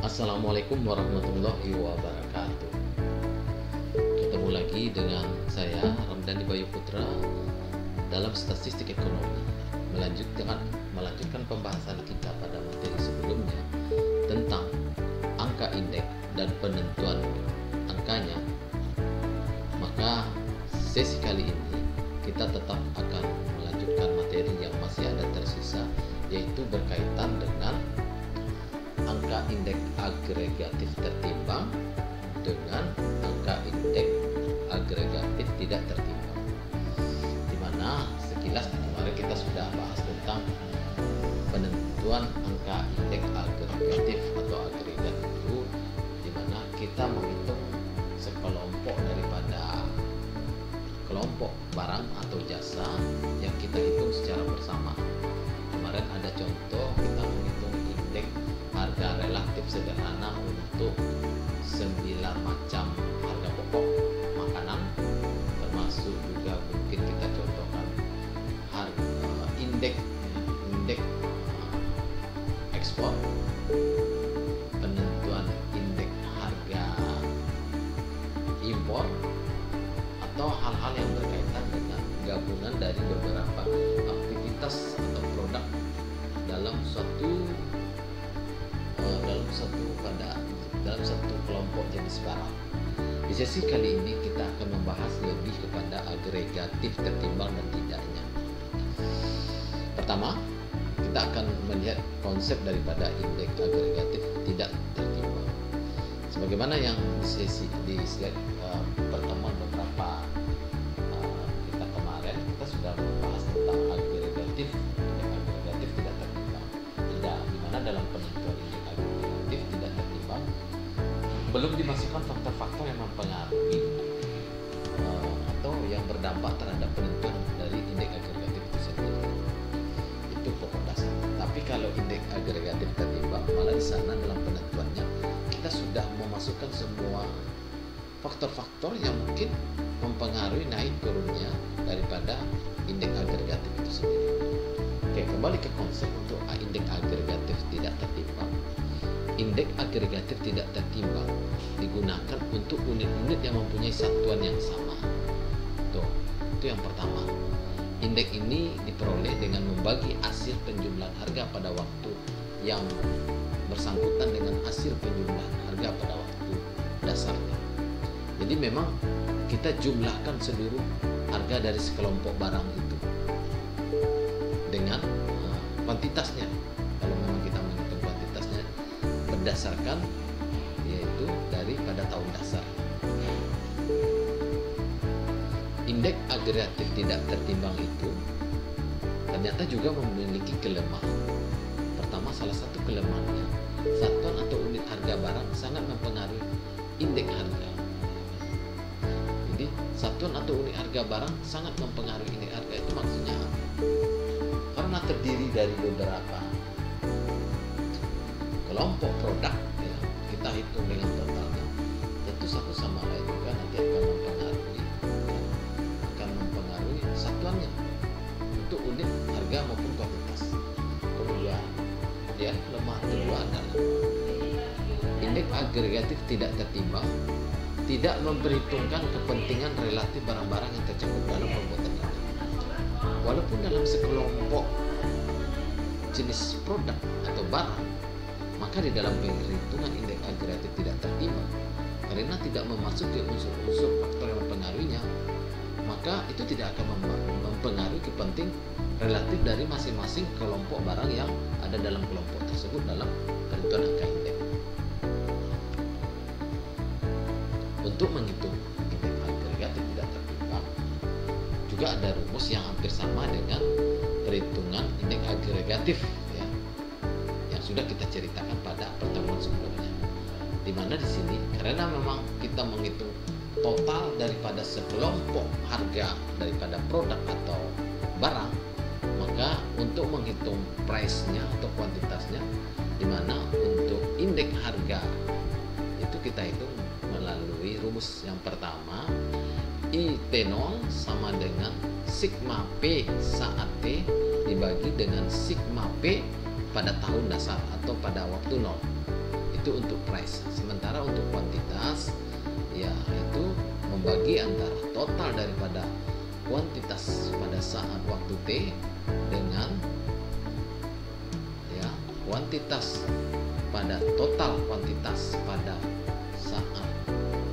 Assalamualaikum warahmatullahi wabarakatuh. Ketemu lagi dengan saya Ramdhani Bayu Putra dalam statistik ekonomi, melanjutkan pembahasan kita pada materi sebelumnya tentang angka indeks dan penentuan angkanya. Maka sesi kali ini kita tetap akan melanjutkan materi yang masih ada tersisa, yaitu berkaitan dengan angka indeks agregatif tertimbang dengan angka indeks agregatif tidak tertimbang, di mana sekilas kemarin kita sudah bahas tentang penentuan angka indeks agregatif atau agregat itu, di mana kita menghitung sekelompok daripada kelompok barang atau jasa yang kita hitung secara bersama. Kemarin ada contoh kita menghitung indeks harga relatif sederhana untuk 9 macam harga pokok makanan, termasuk juga mungkin kita contohkan indeks ekspor, penentuan indeks harga impor, atau hal-hal yang berkaitan dengan gabungan dari beberapa aktivitas atau produk dalam satu kelompok jenis barang. Di sesi kali ini kita akan membahas lebih kepada agregatif tertimbang dan tidaknya. Pertama, kita akan melihat konsep daripada indeks agregatif tidak tertimbang. Sebagaimana yang di slide pertemuan beberapa kita kemarin, kita sudah membahas tentang agregatif tidak tertimbang. Di mana dalam penentuan indeks agregatif tidak tertimbang belum dimasukkan faktor-faktor yang mempengaruhi atau yang berdampak terhadap penentuan dari indeks agregatif itu sendiri. Itu pokok dasar. Tapi kalau indeks agregatif tertimbang, malah di sana dalam penentuannya kita sudah memasukkan semua faktor-faktor yang mungkin mempengaruhi naik turunnya daripada indeks agregatif itu sendiri. Oke, kembali ke konsep untuk indeks agregatif tidak tertimbang. Indeks agregatif tidak tertimbang digunakan untuk unit-unit yang mempunyai satuan yang sama. Tuh, itu yang pertama. Indeks ini diperoleh dengan membagi hasil penjumlahan harga pada waktu yang bersangkutan dengan hasil penjumlahan harga pada waktu dasarnya. Jadi memang kita jumlahkan seluruh harga dari sekelompok barang itu dengan kuantitasnya. Kalau memang kita menghitung kuantitasnya berdasarkan yaitu daripada tahun dasar. Indeks agregatif tidak tertimbang itu ternyata juga memiliki kelemahan. Pertama, salah satu kelemahannya, satuan atau unit harga barang sangat mempengaruhi indeks harga. Jadi satuan atau unit harga barang sangat mempengaruhi indeks harga. Itu maksudnya apa? Karena terdiri dari beberapa kelompok produk, ya, kita hitung dengan totalnya, tentu satu sama lain juga nanti akan mempengaruhi satuannya untuk unit harga maupun kuantitas. Kemudian lemah kedua adalah indeks agregatif tidak tertimbang tidak memperhitungkan kepentingan relatif barang-barang yang tercakup dalam pembuatan indeks. Walaupun dalam sekelompok jenis produk atau barang, maka di dalam perhitungan indeks agregatif tidak tertimbang karena tidak memasuki unsur-unsur faktor yang mempengaruhinya, maka itu tidak akan mempengaruhi kepentingan relatif dari masing-masing kelompok barang yang ada dalam kelompok tersebut dalam perhitungan angka indeks. Untuk menghitung indeks agregatif tidak tertimbang juga ada rumus yang hampir sama dengan perhitungan indeks agregatif, ya, yang sudah kita ceritakan pada pertemuan sebelumnya. Di mana di sini karena memang kita menghitung total daripada sekelompok harga daripada produk atau barang, maka untuk menghitung price-nya atau kuantitasnya, di mana untuk indeks harga itu kita hitung melalui rumus yang pertama, IT0 sama dengan sigma P saat T dibagi dengan sigma P pada tahun dasar atau pada waktu 0. Itu untuk price. Sementara untuk kuantitas, ya itu membagi antara total daripada kuantitas pada saat waktu T dengan ya kuantitas pada total kuantitas pada saat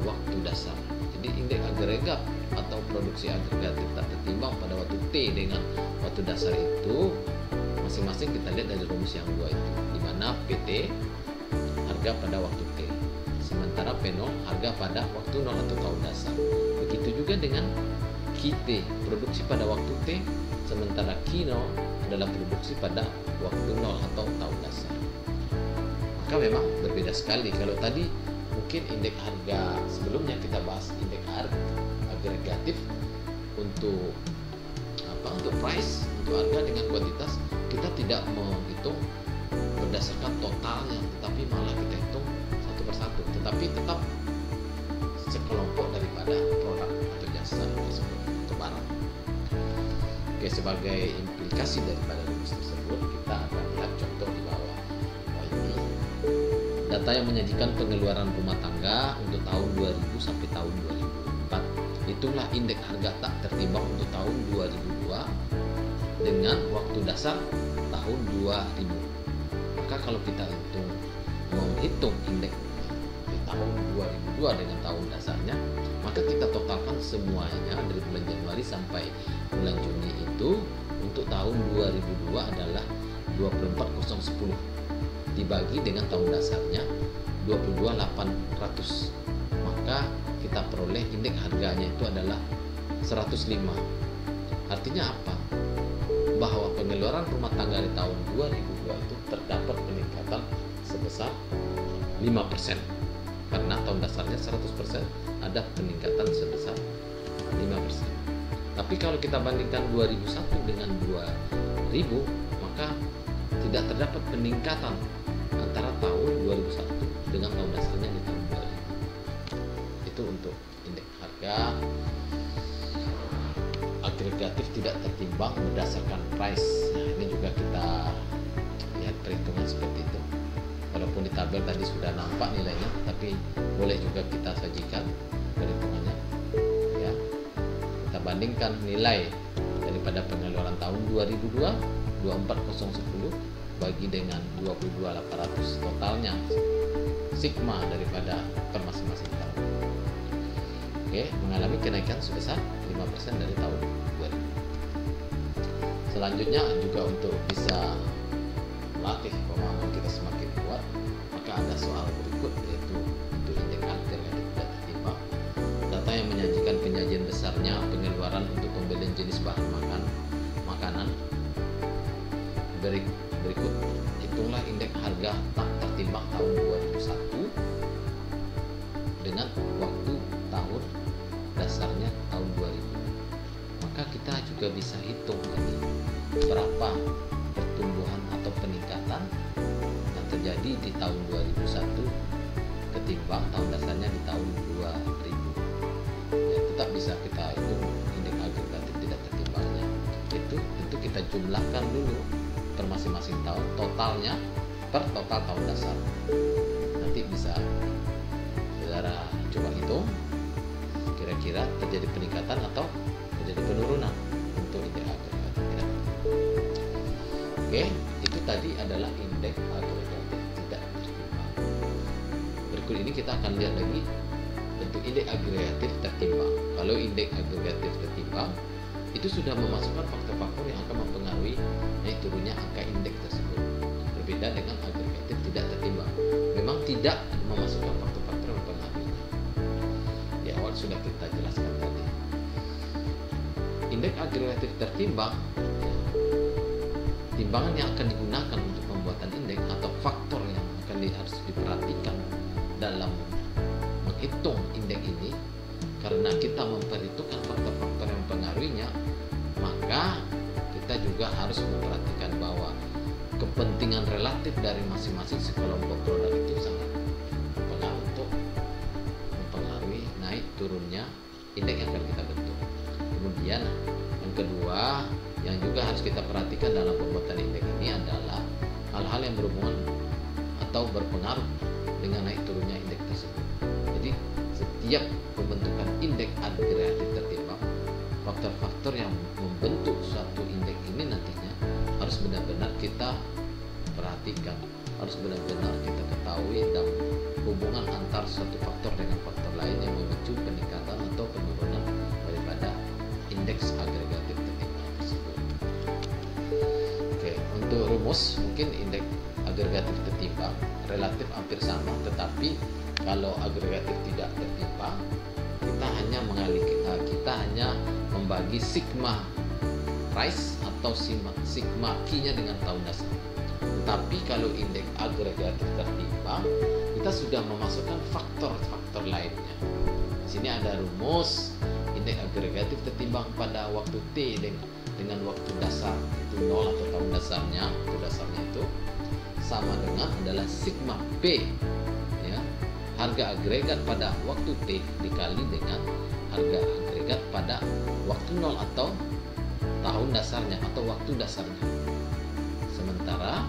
waktu dasar. Jadi indeks agregat atau produksi agregatif tak tertimbang pada waktu T dengan waktu dasar itu masing-masing kita lihat dari rumus yang dua itu, di mana PT harga pada waktu T, sementara P0 harga pada waktu 0 atau tahun dasar. Begitu juga dengan QT, produksi pada waktu T, sementara Q0 adalah produksi pada waktu 0 atau tahun dasar. Maka memang berbeda sekali. Kalau tadi mungkin indeks harga sebelumnya kita bahas indeks harga agregatif untuk untuk price, untuk harga dengan kuantitas, kita tidak menghitung berdasarkan totalnya, tetapi malah kita hitung satu persatu, tetapi tetap sekelompok daripada produk atau jasa tersebut atau barang. Oke, sebagai implikasi daripada rumus tersebut, kita akan lihat contoh di bawah. Ini data yang menyajikan pengeluaran rumah tangga untuk tahun 2000 sampai tahun 2004. Itulah indeks harga tak tertimbang untuk tahun 2002 dengan waktu dasar tahun 2000. Maka kalau kita menghitung indeks di tahun 2002 dengan tahun dasarnya, maka kita totalkan semuanya dari bulan Januari sampai bulan Juni itu untuk tahun 2002 adalah 24.010 dibagi dengan tahun dasarnya 22.800, maka kita peroleh indeks harganya itu adalah 105. Artinya apa? Bahwa pengeluaran rumah tangga di tahun 2002 itu terdapat peningkatan sebesar 5%, karena tahun dasarnya 100%, ada peningkatan sebesar 5%. Tapi kalau kita bandingkan 2001 dengan 2000, maka tidak terdapat peningkatan antara tahun 2001 dengan tahun dasarnya di tahun 2000. Itu untuk indeks harga agregatif tidak tertimbang berdasarkan price. Nah, ini juga kita lihat perhitungan seperti itu. Walaupun di tabel tadi sudah nampak nilainya, tapi boleh juga kita sajikan perhitungannya. Ya, kita bandingkan nilai daripada pengeluaran tahun 2002 24.010 bagi dengan 22.800, totalnya sigma daripada per masing-masing tahun. Oke, mengalami kenaikan sebesar 5% dari tahun 2000. Selanjutnya juga untuk bisa melatih pemahaman kita semakin kuat, maka ada soal berikut, yaitu untuk indeks agregatif tidak tertimbang. Data yang menyajikan penyajian besarnya pengeluaran untuk pembelian jenis bahan makanan berikut. Hitunglah indeks harga tak tertimbang tahun 2001 dengan waktu tahun dasarnya tahun 2000. Maka kita juga bisa hitung ini berapa pertumbuhan atau peningkatan yang terjadi di tahun 2001 ketimbang tahun dasarnya di tahun 2000. Ya, tetap bisa kita hitung indeks agregatif tidak tertimbangnya. Itu kita jumlahkan dulu per masing-masing tahun, totalnya per total tahun dasar. Nanti bisa saudara coba hitung kira-kira terjadi peningkatan atau terjadi penurunan untuk indeks agregatif tidak tertimbang. Oke, itu tadi adalah indeks agregatif tidak tertimbang. Berikut ini kita akan lihat lagi bentuk indeks agregatif tertimbang. Kalau indeks agregatif tertimbang itu sudah memasukkan faktor-faktor yang akan mempengaruhi naik turunnya angka indeks tersebut. Berbeda dengan agregatif tidak tertimbang, memang tidak memasukkan faktor-faktor yang mempengaruhinya. Di awal sudah kita jelaskan tadi. Indeks agregatif tertimbang, timbangan yang akan digunakan untuk pembuatan indeks atau faktor yang harus diperhatikan dalam menghitung indeks ini. Karena kita memperhitungkan faktor-faktor yang mempengaruhinya, maka kita juga harus memperhatikan bahwa kepentingan relatif dari masing-masing sekelompok produk itu sangat berpengaruh untuk mempengaruhi naik turunnya indeks yang akan kita bentuk. Kemudian yang kedua yang juga harus kita perhatikan dalam pembuatan indeks ini adalah hal-hal yang berhubungan atau berpengaruh dengan naik turunnya indeks tersebut. Jadi setiap pembentukan indeks agregatif tertimbang, faktor-faktor yang membentuk suatu indeks ini nantinya harus benar-benar kita perhatikan, harus benar-benar kita ketahui, dan hubungan antar suatu faktor dengan faktor lain yang memicu peningkatan atau penurunan daripada indeks agregatif tertimbang tersebut. Oke, untuk rumus mungkin indeks agregatif tertimbang relatif hampir sama, tetapi kalau agregatif tidak tertimbang, kita hanya membagi sigma price atau sigma key-nya dengan tahun dasar. Tetapi kalau indeks agregatif tertimbang, kita sudah memasukkan faktor-faktor lainnya. Di sini ada rumus indeks agregatif tertimbang pada waktu T dengan waktu dasar itu 0 atau tahun dasarnya, itu sama dengan adalah sigma P, ya, harga agregat pada waktu T dikali dengan harga agregat pada waktu 0 atau tahun dasarnya atau waktu dasarnya. Sementara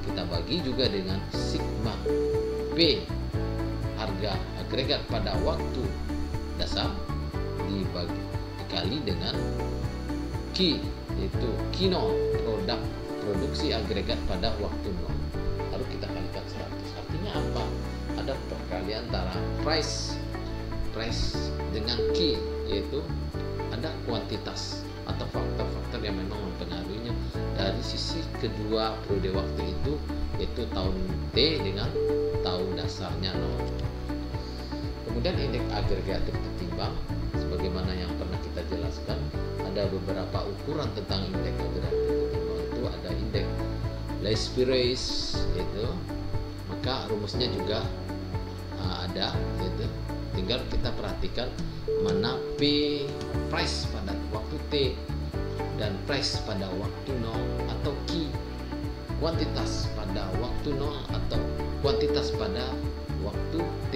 kita bagi juga dengan sigma P, harga agregat pada waktu dasar dikali dengan Q, yaitu Q0, produksi agregat pada waktu 0. Lalu kita kalikan 100. Artinya apa? Ada perkalian antara price dengan key, yaitu ada kuantitas atau faktor-faktor yang memang mempengaruhinya dari sisi kedua periode waktu itu, yaitu tahun T dengan tahun dasarnya 0. Kemudian indeks agregatif tertimbang, sebagaimana yang pernah kita jelaskan, ada beberapa ukuran tentang indeks agregatif tertimbang. Itu ada indeks Laispires, yaitu, maka rumusnya juga ada, yaitu tinggal kita perhatikan mana P price pada waktu T dan price pada waktu 0, atau Q kuantitas pada waktu 0 atau kuantitas pada waktu T.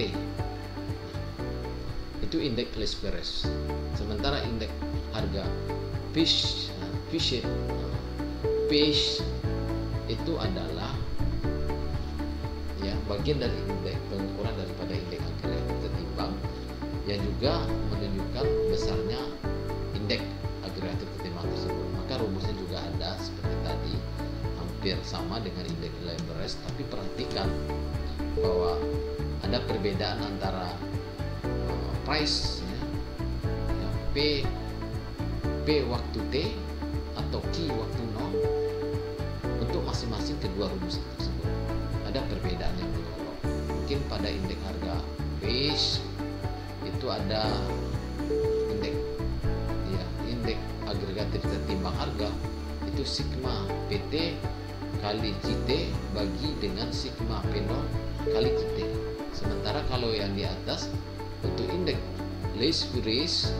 Itu indeks Laispires. Sementara indeks harga Fish itu adalah, ya, bagian dari indeks pengukuran daripada indeks agregatif tertimbang yang juga menunjukkan besarnya indeks agregatif tertimbang tersebut. Maka rumusnya juga ada seperti tadi, hampir sama dengan indeks Laispires, tapi perhatikan bahwa ada perbedaan antara price, ya, P waktu T atau Q waktu 0 untuk masing-masing kedua rumus tersebut. Ada perbedaan yang menyolok. Mungkin pada indeks harga Fish itu ada indeks agregatif tertimbang harga itu sigma PT kali QT bagi dengan sigma P0 kali QT. Sementara kalau yang di atas untuk indeks Laispires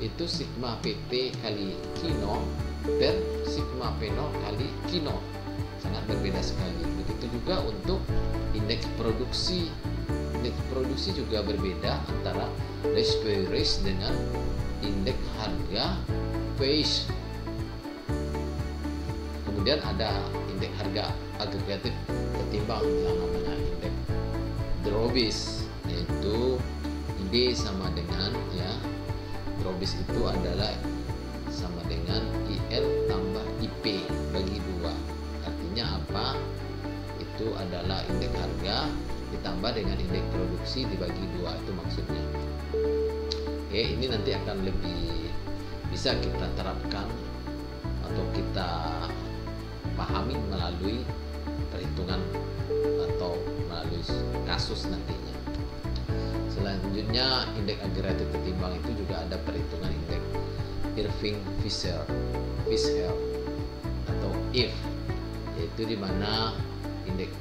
itu sigma PT kali Q0 per sigma P0 kali Q0, sangat berbeda sekali. Begitu juga untuk indeks produksi. Indeks produksi juga berbeda antara Laispires dengan indeks harga Fish. Kemudian ada indeks harga agregatif tertimbang yang namanya indeks Drobis, yaitu ID sama dengan, ya, Drobis itu adalah sama dengan IL tambah IP bagi 2. Artinya apa? Itu adalah indeks harga ditambah dengan indeks produksi dibagi 2, itu maksudnya. Oke, ini nanti akan lebih bisa kita terapkan atau kita pahami melalui perhitungan atau melalui kasus nantinya. Selanjutnya, indeks agregatif tertimbang itu juga ada perhitungan indeks Irving-Fisher atau IF, yaitu di mana indeks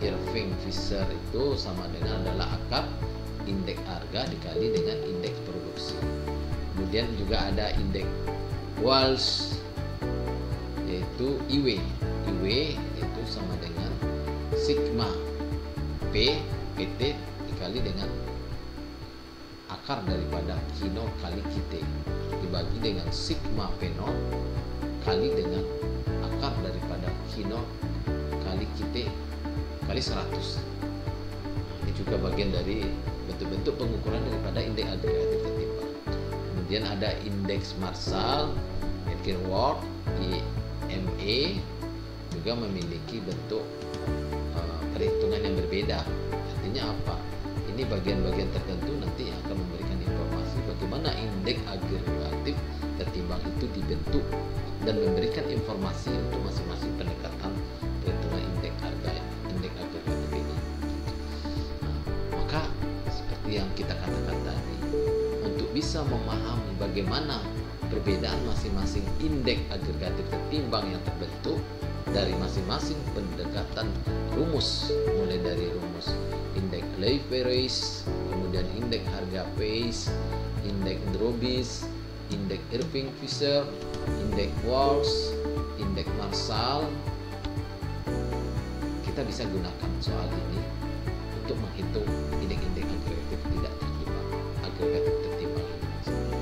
Irving-Fisher itu sama dengan adalah akar indeks harga dikali dengan indeks produksi. Kemudian juga ada indeks Walsh, yaitu IW itu sama dengan sigma P PT dikali dengan akar daripada Q0 kali QT dibagi dengan sigma P0 kali dengan akar daripada Q0 kali QT kali 100. Ini juga bagian dari bentuk-bentuk pengukuran daripada indeks agregatif tertimbang. Kemudian ada indeks Marshall, Edgeworth, IMA juga memiliki bentuk perhitungan yang berbeda. Artinya apa? Ini bagian-bagian tertentu nanti yang akan memberikan informasi bagaimana indeks agregatif tertimbang itu dibentuk dan memberikan informasi untuk masing-masing pendekatan perhitungan indeks agregatif ini. Nah, maka seperti yang kita katakan tadi, untuk bisa memahami bagaimana perbedaan masing-masing indeks agregatif tertimbang yang terbentuk dari masing-masing pendekatan rumus, mulai dari rumus indeks leverage, kemudian indeks harga pace, indeks Drobis, indeks Irving-Fisher, indeks Walsh, indeks Marshall. Kita bisa gunakan soal ini untuk menghitung indeks-indeks agregatif tidak tertimbang, agregatif tertimbang ini maksudnya.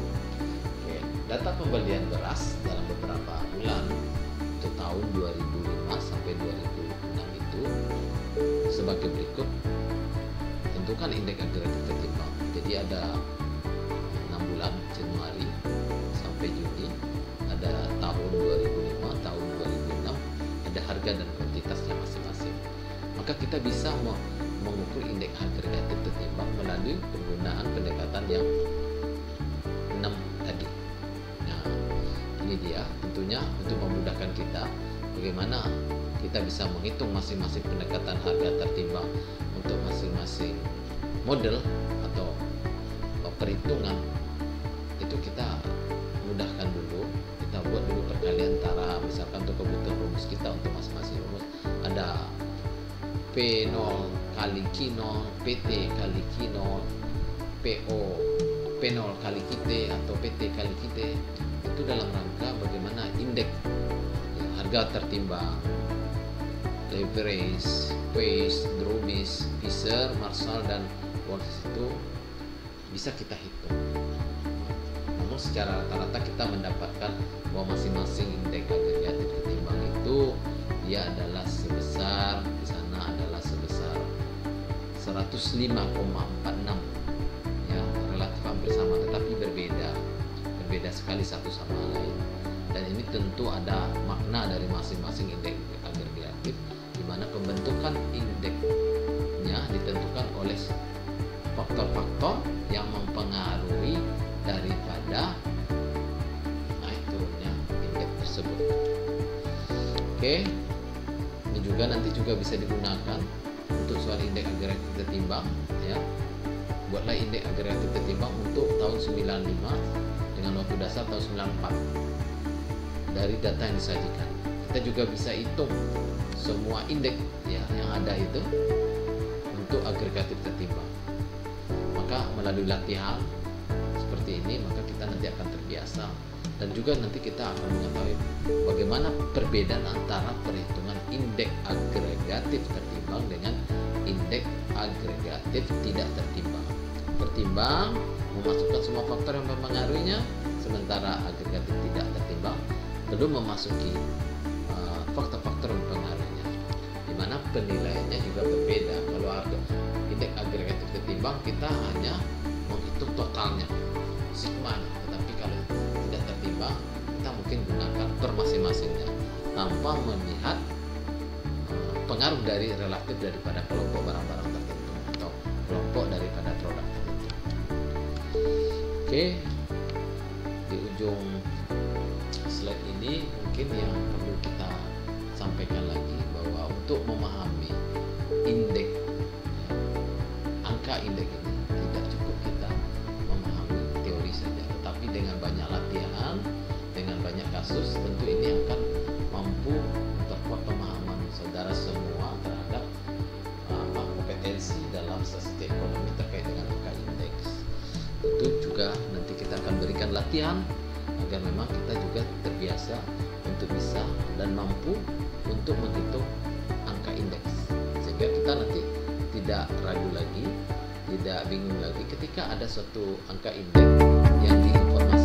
Oke, data pembelian beras dalam beberapa bulan untuk tahun 2005 sampai 2006 itu sebagai berikut. Tentukan indeks agregatif tertimbang. Jadi ada 6 bulan, Januari sampai Juni, ada tahun 2005, tahun 2006, ada harga dan kuantitasnya masing-masing. Maka kita bisa mengukur indeks agregatif tertimbang melalui penggunaan pendekatan yang 6 tadi. Nah, ini dia tentunya untuk memudahkan kita bagaimana kita bisa menghitung masing-masing pendekatan harga tertimbang untuk masing-masing model atau perhitungan. Itu kita mudahkan dulu, kita buat dulu perkalian antara misalkan untuk kebutuhan rumus kita untuk masing-masing rumus ada P0 kali Q0, PT kali Q0, PO P0 kali QT atau PT kali QT. Itu dalam rangka bagaimana indeks harga tertimbang, leverage, pace, Drobis, Fisher, Marshall dan Walsh itu bisa kita hitung. Namun secara rata-rata kita mendapatkan bahwa masing-masing indeks agregatif tertimbang itu dia adalah sebesar, di sana adalah sebesar 105,46, ya, relatif hampir sama tetapi berbeda sekali satu sama lain. Dan ini tentu ada makna dari masing-masing indeks agregatif, di mana pembentukan indeksnya ditentukan oleh faktor-faktor yang mempengaruhi daripada naik turunnya indeks tersebut. Oke, ini juga nanti juga bisa digunakan untuk soal indeks agregatif tertimbang, ya. Buatlah indeks agregatif tertimbang untuk tahun 95 dengan waktu dasar tahun 94 dari data yang disajikan. Kita juga bisa hitung semua indeks, ya, yang ada itu untuk agregatif tertimbang. Maka melalui latihan seperti ini maka kita nanti akan terbiasa dan juga nanti kita akan mengetahui bagaimana perbedaan antara perhitungan indeks agregatif tertimbang dengan indeks agregatif tidak tertimbang. Tertimbang memasukkan semua faktor yang mempengaruhinya, sementara agregatif tidak tertimbang belum memasuki faktor-faktor yang mempengaruhinya, di mana penilaiannya juga berbeda. Kalau indeks agregatif tertimbang kita hanya menghitung totalnya, sigmanya, tetapi kalau tidak tertimbang kita mungkin gunakan per masing-masingnya tanpa melihat pengaruh dari relatif daripada kelompok barang-barang tertentu atau kelompok daripada produk tertentu. Oke, di ujung slide ini mungkin yang perlu kita sampaikan lagi bahwa untuk memahami indeks, angka indeks ini tidak cukup kita memahami teori saja, tetapi dengan banyak latihan, dengan banyak kasus, tentu ini akan mampu memperkuat pemahaman saudara semua terhadap kompetensi dalam statistik ekonomi terkait dengan angka indeks. Tentu juga nanti kita akan berikan latihan agar memang kita juga terbiasa untuk bisa dan mampu untuk menghitung angka indeks, sehingga kita nanti tidak ragu lagi, tidak bingung lagi ketika ada suatu angka indeks yang diinformasikan